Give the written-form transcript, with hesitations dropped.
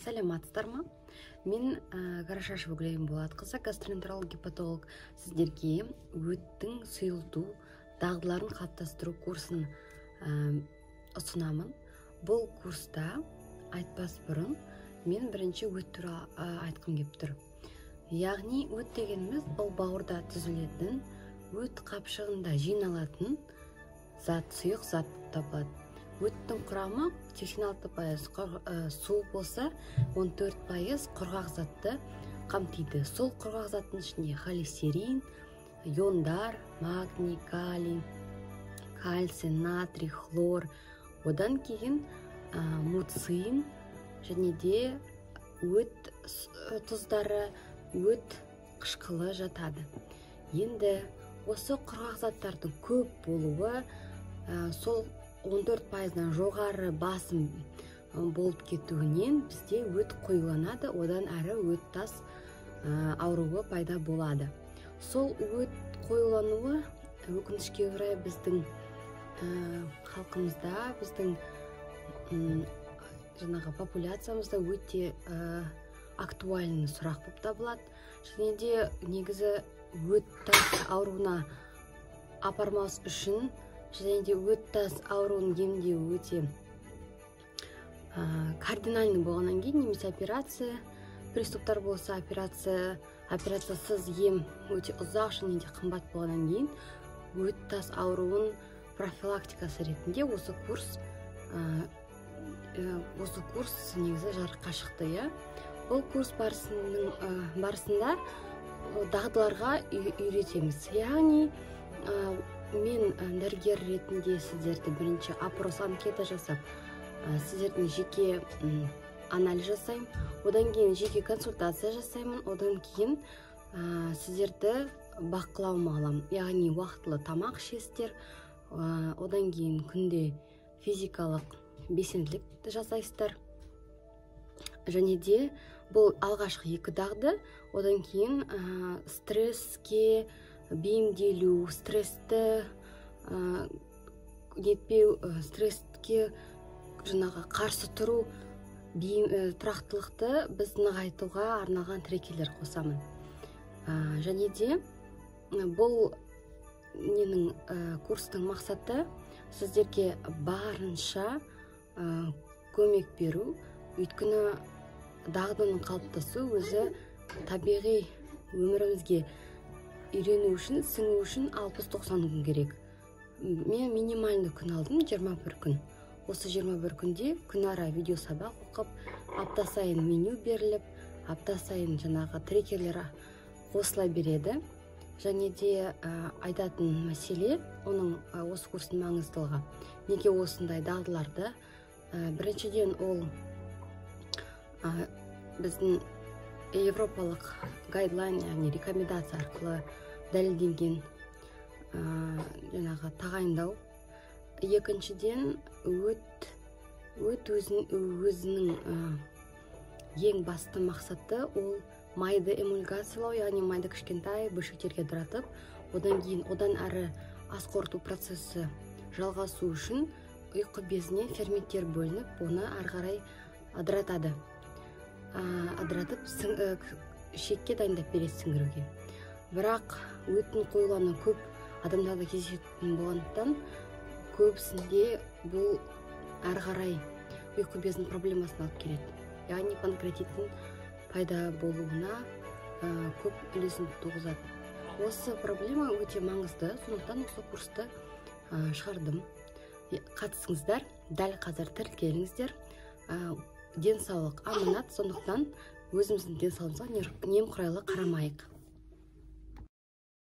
Саламатсыздар ма? Мен Карашашева Гүлайым Болатқызы, гастроэнтеролог гепатолог. Сіздерге өттің сұйылту дағдыларын қалыптастыру курсын ұсынамын. Бұл курста айтпас бұрын мен бірінші өт туралы айтқым келіп тұр. Яғни өт дегеніміз бұл бауырда түзілетін, өт қапшығында жиналатын зат, сұйық зат табылады. Өттің құрамы 86% су болса, 14% құрғақ затты қамтиды. Сол құрғақ заттың ішінде холестерин, иондар, магний, калий, кальций, натрий, хлор, одан кейін муцин және де өт тұздары, өт қышқылы жатады. Енді осы құрғақ заттардың көп болуы сол 14%-дан жоғары басым болып кетуінен бізде өт қоюланады, одан әрі өт тас ауруы пайда болады. Сол өт қоюлануы өкінішке орай біздің халқымызда, біздің популяциямызда өте актуальный сұрақ болып табылады. Және де негізі өт тас ауруына апармас үшін және де өт тас ауруын емдеу өте кардинальный болғаннан кейін, немесе операция, приступтар болса операциясыз ем өте ұзақ және де қымбат болғаннан кейін, өт тас ауруын профилактикасы ретінде осы курс негізі жарыққа шықты. Бұл курс барысында дағдыларға үйретеміз. Яғни мен дәрігер ретінде сіздерді бірінші опрос анкета жасап, сіздердің жеке анализ жасаймын, одан кейін жеке консультация жасаймын, одан кейін сіздерді бақылауыма аламын. Яғни уақытылы тамақ ішесіздер, одан кейін күнде физикалық белсенділік жасайсыздар. Және де бұл алғашқы 2 дағды, одан кейін стресске бейімделу, стрессті нетпеу, стресске қарсы тұру, тұрақтылықты біз нығайтуға арналған трекерлер қосамын. Және де бұл менің курстың мақсаты сіздерге барынша көмек беру, өйткені дағдының қалыптасу өзі табиғи өмірімізге үйрену үшін, сіңу үшін 60-90 күн керек. Мен минимальный күн алдым, 21 күн. Осы 21 күнде күнара видео сабақ оқып, апта сайын меню беріліп, апта сайын трекерлер қосыла береді. Және де айтатын мәселе, оның осы курстың маңыздылығы. Неге осындай дағдыларды? Біріншіден ол біздің европалық гайдлайн, яғни рекомендация арқылы дәлелденген тағайындау. Екіншіден өт өзінің ең басты мақсаты ол майды эмульгациялау, яғни майды кішкентай бөлшектерге ыдыратып, одан әрі ас қорыту процесі жалғасу үшін ұйқы безіне ферменттер бөлініп, оны әрі қарай ыдыратады. Ыдыратып шекке дайындап береді сіңіруге. Бірақ өттің қоюланы көп адамдарда кездесетін болғандықтан, көбісінде бұл әрі қарай ұйқы безінің проблемасын алып келеді. Яғни панкреатиттің пайда болуына көп үлесін туғызады. Осы проблема өте маңызды, сондықтан осы курсты шығардым. Қатысыңыздар, дәл қазір тіркеліңіздер. Денсаулық аманат, сондықтан өзіміздің денсаулығымызға немқұрайлы қарамайық.